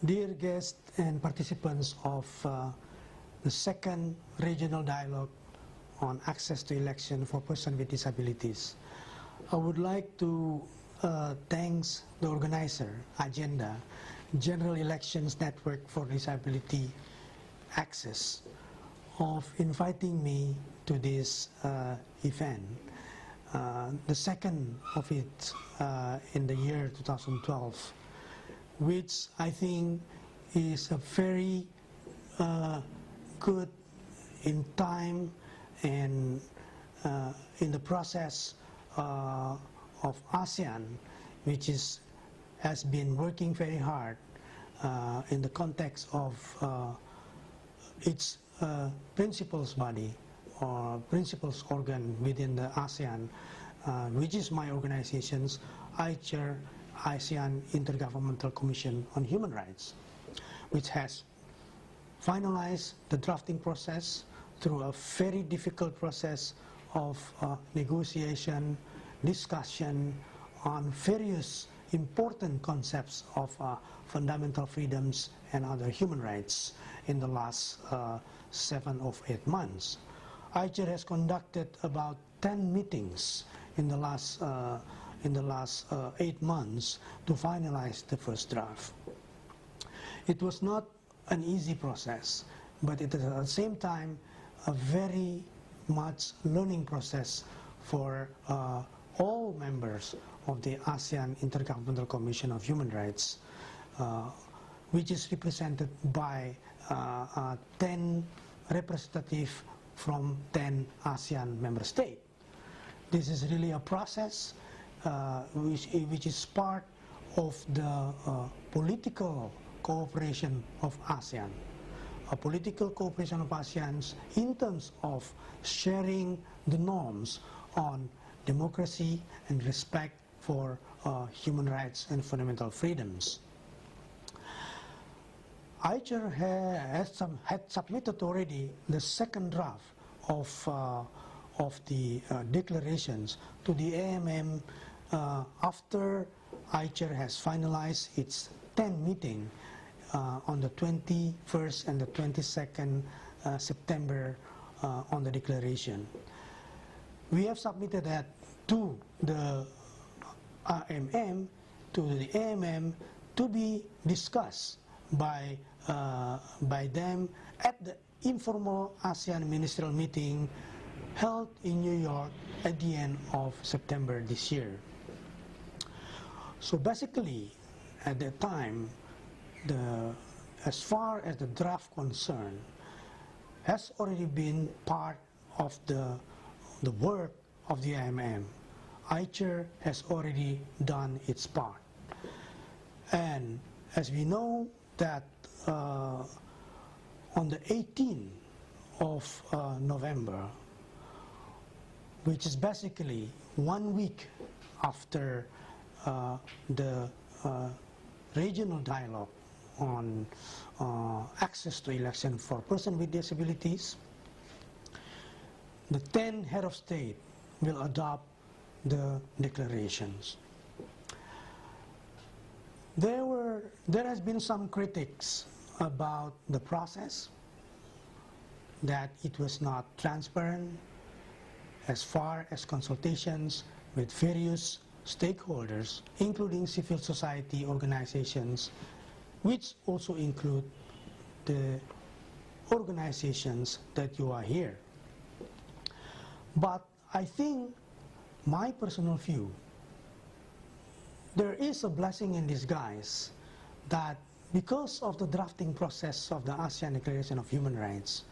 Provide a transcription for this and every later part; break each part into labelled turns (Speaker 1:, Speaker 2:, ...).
Speaker 1: Dear guests and participants of the second regional dialogue on access to election for persons with disabilities, I would like to thank the organizer, Agenda, General Elections Network for Disability Access, of inviting me to this event, the second of it in the year 2012, which I think is a very good in time and in the process of ASEAN, which has been working very hard in the context of its principals body or principals organ within the ASEAN, which is my organization's ASEAN Intergovernmental Commission on Human Rights, which has finalized the drafting process through a very difficult process of negotiation, discussion on various important concepts of fundamental freedoms and other human rights in the last 7 or 8 months. ICHR has conducted about 10 meetings in the last 8 months to finalize the first draft. It was not an easy process, but it is at the same time a very much learning process for all members of the ASEAN Intergovernmental Commission of Human Rights, which is represented by 10 representatives from 10 ASEAN member states. This is really a process which is part of the political cooperation of ASEAN. A political cooperation of ASEAN in terms of sharing the norms on democracy and respect for human rights and fundamental freedoms. ICHR had submitted already the second draft of the declarations to the AMM after ICHR has finalized its 10th meeting on the 21st and the 22nd September on the declaration. We have submitted that to the AMM to be discussed by them at the informal ASEAN ministerial meeting held in New York at the end of September this year. So basically, at that time, as far as the draft concerned, has already been part of the work of the AMM. ICHR has already done its part. And as we know that on the 18th of November, which is basically 1 week after the regional dialogue on access to election for persons with disabilities, the 10 head of state will adopt the declarations. There has been some critics about the process, that it was not transparent as far as consultations with various stakeholders, including civil society organizations, which also include the organizations that you are here. But I think, my personal view, there is a blessing in disguise that because of the drafting process of the ASEAN Declaration of Human Rights,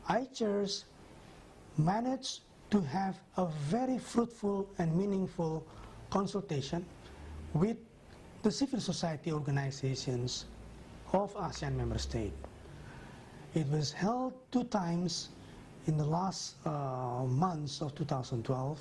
Speaker 1: ICHR managed to have a very fruitful and meaningful consultation with the civil society organizations of ASEAN member states. It was held 2 times in the last months of 2012.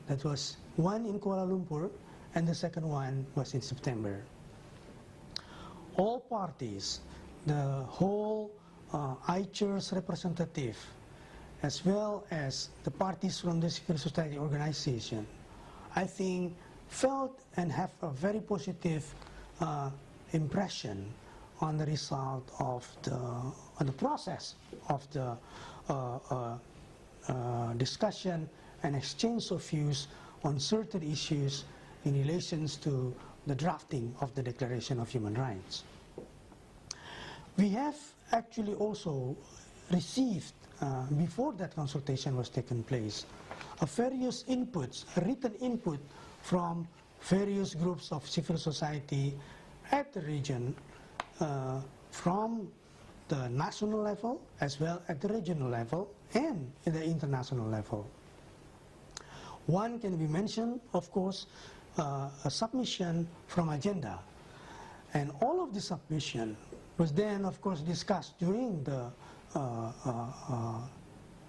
Speaker 1: That was one in Kuala Lumpur, and the second one was in September. All parties, the whole ICHR's representative, as well as the parties from the civil society organization, I think felt and have a very positive impression on the result of the process of the discussion and exchange of views on certain issues in relations to the drafting of the Declaration of Human Rights. We have actually also received, before that consultation was taken place, various inputs, written input from various groups of civil society at the region, from the national level as well at the regional level and at the international level. One can be mentioned, of course, a submission from Agenda, and all of the submission was then, of course, discussed during the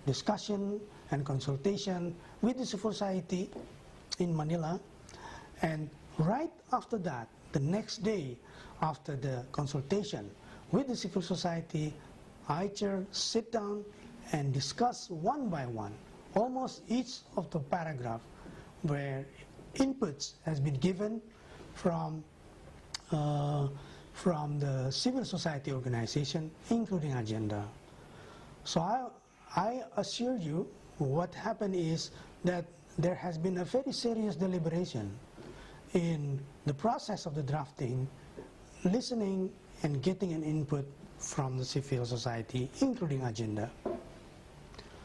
Speaker 1: discussion and consultation with the civil society in Manila. And right after that, the next day after the consultation with the civil society, ICHR sit down and discuss one by one almost each of the paragraph where inputs has been given from the civil society organization, including Agenda. So I assure you what happened is that there has been a very serious deliberation in the process of the drafting, listening and getting an input from the civil society, including Agenda.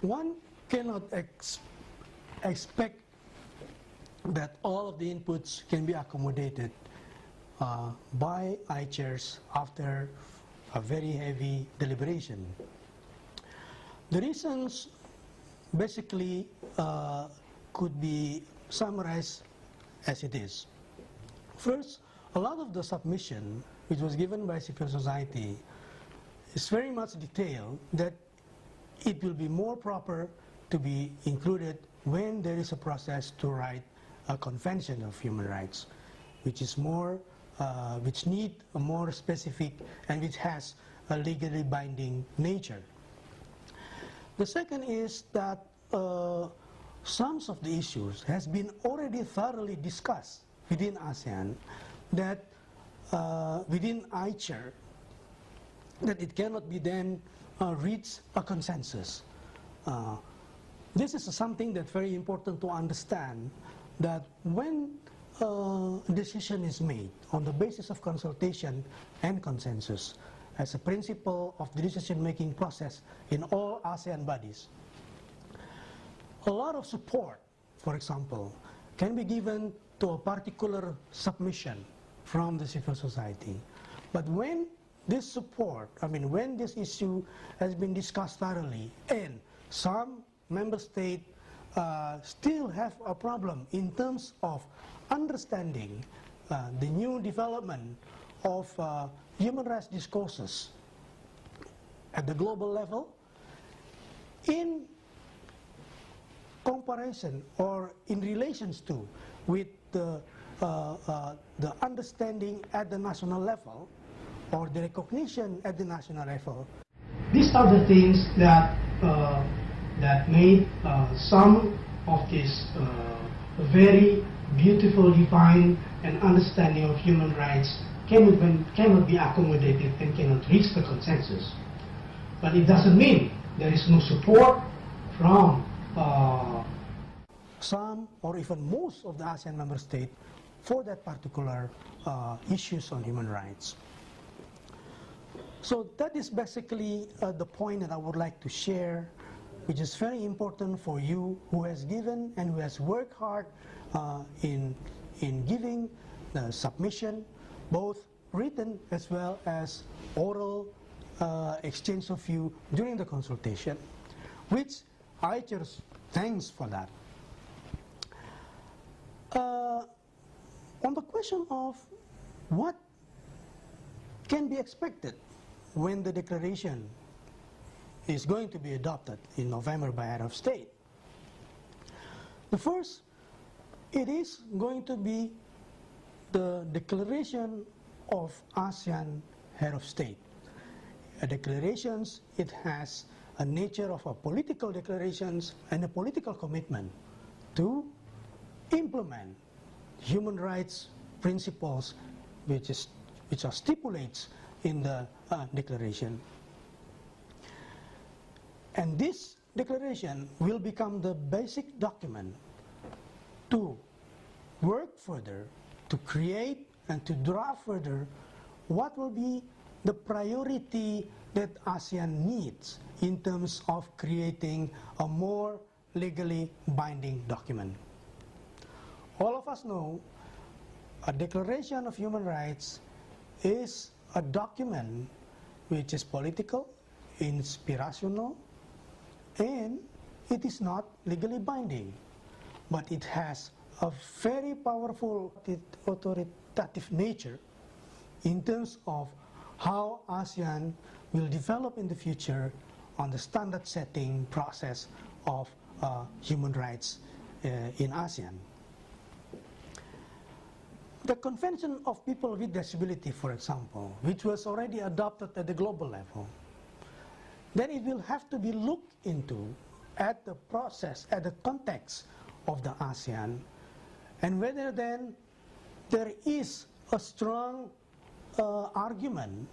Speaker 1: One cannot expect that all of the inputs can be accommodated by ICHRs after a very heavy deliberation. The reasons basically could be summarized as it is. First, a lot of the submission which was given by civil society is very much detailed that it will be more proper to be included when there is a process to write a Convention of Human Rights, which is more, which need a more specific and which has a legally binding nature. The second is that some of the issues has been already thoroughly discussed within ASEAN, that within ICHR, that it cannot be then reach a consensus. This is something that's very important to understand, that when a decision is made on the basis of consultation and consensus as a principle of the decision-making process in all ASEAN bodies, a lot of support, for example, can be given to a particular submission from the civil society. But when this support, when this issue has been discussed thoroughly and some member states still have a problem in terms of understanding the new development of human rights discourses at the global level, in comparison or in relations to with the understanding at the national level or the recognition at the national level. These are the things that that made some of this very beautiful, defined and understanding of human rights cannot be accommodated and cannot reach the consensus. But it doesn't mean there is no support from some or even most of the ASEAN member states for that particular issues on human rights. So that is basically the point that I would like to share, which is very important for you who has given and who has worked hard in giving the submission, both written as well as oral exchange of view during the consultation, which ICHR thanks for that. On the question of what can be expected when the declaration is going to be adopted in November by Head of State. The first, it is going to be the declaration of ASEAN Head of State. A declarations, it has a nature of a political declarations and a political commitment to implement human rights principles which are stipulates in the declaration. And this declaration will become the basic document to work further, to create and to draft further what will be the priority that ASEAN needs in terms of creating a more legally binding document. All of us know a Declaration of Human Rights is a document which is political, inspirational, and it is not legally binding, but it has a very powerful authoritative nature in terms of how ASEAN will develop in the future on the standard setting process of human rights in ASEAN. The Convention of People with Disability, for example, which was already adopted at the global level, then it will have to be looked into at the process, at the context of the ASEAN, and whether then there is a strong argument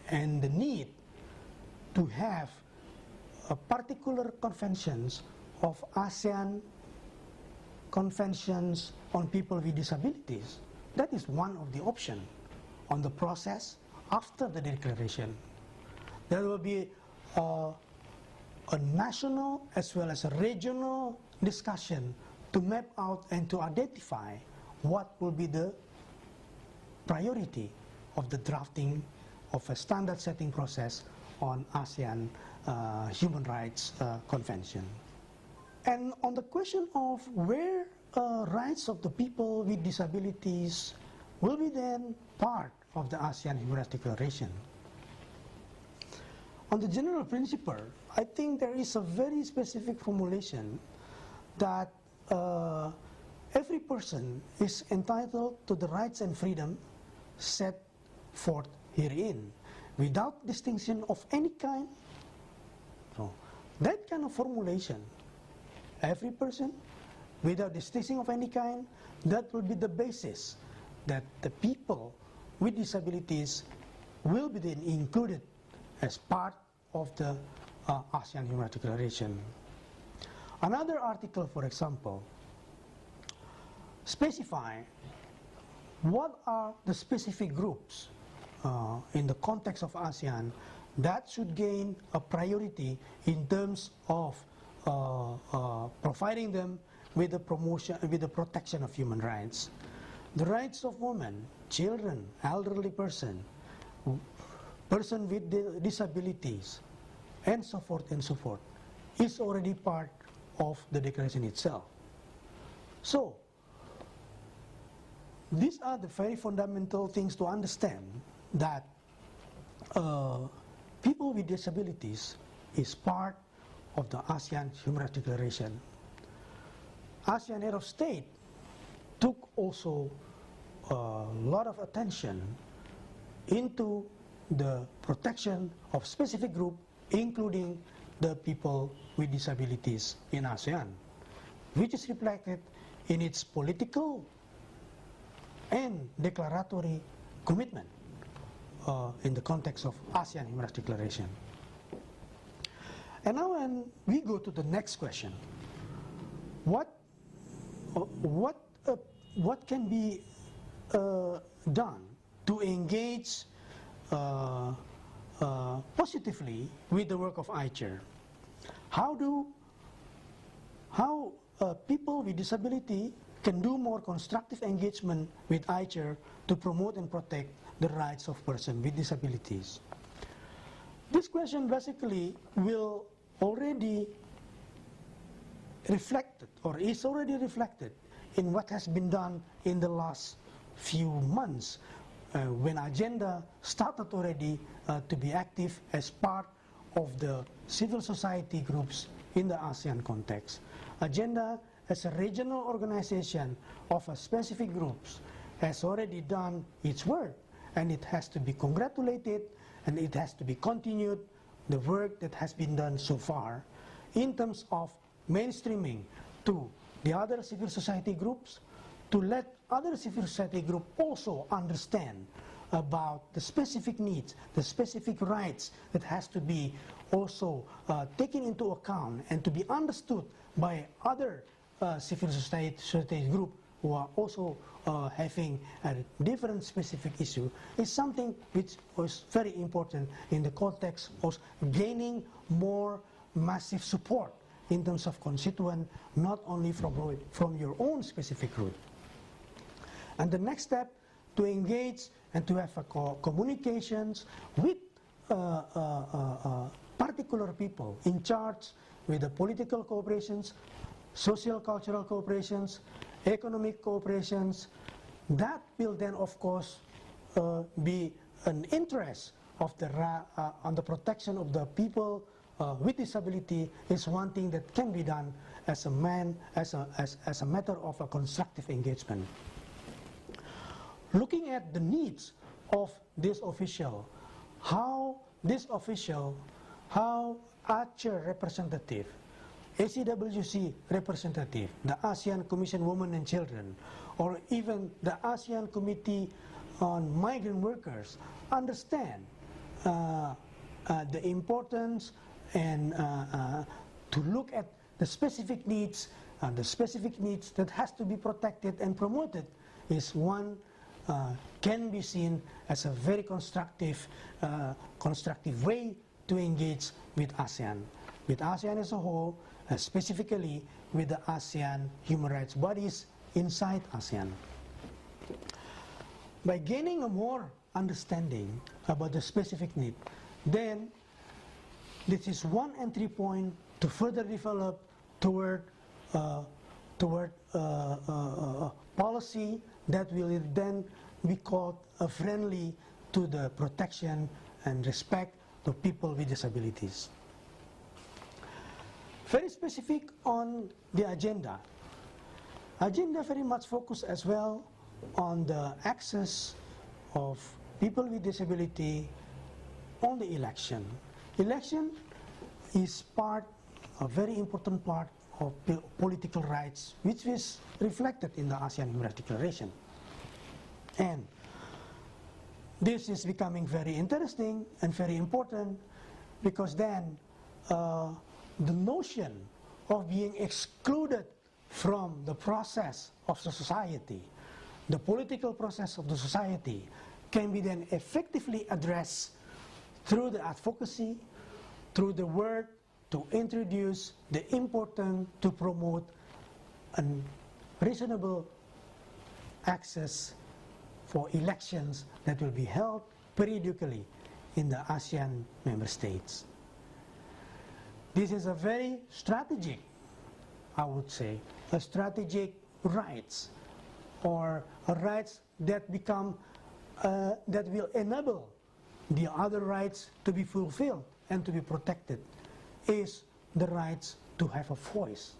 Speaker 1: and the need to have a particular conventions of ASEAN conventions on people with disabilities. That is one of the options on the process after the declaration. There will be a national as well as a regional discussion to map out and to identify what will be the priority of the drafting of a standard setting process on ASEAN Human Rights Convention. And on the question of where rights of the people with disabilities will be then part of the ASEAN Human Rights Declaration. On the general principle, I think there is a very specific formulation that every person is entitled to the rights and freedom set forth herein, without distinction of any kind. So, that kind of formulation, every person, without distinction of any kind, that will be the basis that the people with disabilities will be then included as part of the ASEAN Human Rights Declaration. Another article, for example, specify what are the specific groups in the context of ASEAN that should gain a priority in terms of providing them with the promotion, with the protection of human rights. The rights of women, children, elderly person with disabilities, and so forth, is already part of the declaration itself. So, these are the very fundamental things to understand, that people with disabilities is part of the ASEAN Human Rights Declaration. ASEAN Head of State took also a lot of attention into the protection of specific group, including the people with disabilities in ASEAN, which is reflected in its political and declaratory commitment in the context of ASEAN Human Rights Declaration. And now when we go to the next question, what can be done to engage positively with the work of ICHR? How people with disability can do more constructive engagement with ICHR to promote and protect the rights of persons with disabilities? This question basically will already reflected, or is already reflected, in what has been done in the last few months, when agenda started already to be active as part of the civil society groups in the ASEAN context. Agenda, as a regional organization of a specific groups, has already done its work, and it has to be congratulated, and it has to be continued, the work that has been done so far, in terms of mainstreaming to the other civil society groups, to let other civil society groups also understand about the specific needs, the specific rights that has to be also taken into account and to be understood by other civil society group who are also having a different specific issue, is something which was very important in the context of gaining more massive support in terms of constituent, not only from your own specific group. And the next step, to engage and to have communications with particular people in charge with the political cooperations, social cultural cooperations, economic cooperations. That will then of course be an interest of on the protection of the people with disability, is one thing that can be done as a matter of a constructive engagement. Looking at the needs of this official, how ACER representative, ACWC representative, the ASEAN Commission Women and Children, or even the ASEAN Committee on Migrant Workers understand the importance and to look at the specific needs that has to be protected and promoted, is one can be seen as a very constructive way to engage with ASEAN as a whole, specifically with the ASEAN human rights bodies inside ASEAN. By gaining a more understanding about the specific need, then this is one entry point to further develop toward policy that will then be called friendly to the protection and respect of people with disabilities. Very specific on the agenda. Agenda very much focused as well on the access of people with disability on the election. Election is a very important part of political rights, which is reflected in the ASEAN Human Rights Declaration. And this is becoming very interesting and very important, because then the notion of being excluded from the process of the society, the political process of the society, can be then effectively addressed through the advocacy, through the work to introduce the importance to promote a reasonable access for elections that will be held periodically in the ASEAN member states. This is a very strategic, I would say, a strategic rights, or a rights that become, that will enable the other rights to be fulfilled and to be protected, is the rights to have a voice.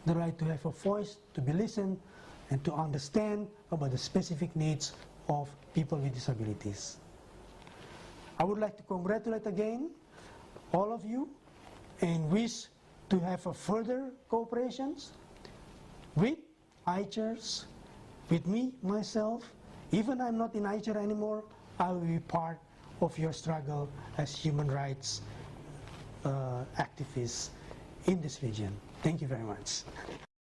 Speaker 1: The right to have a voice, to be listened, and to understand about the specific needs of people with disabilities. I would like to congratulate again all of you and wish to have a further cooperations with ICERs, with me, myself. Even I'm not in ICER anymore, I will be part of your struggle as human rights activists in this region. Thank you very much.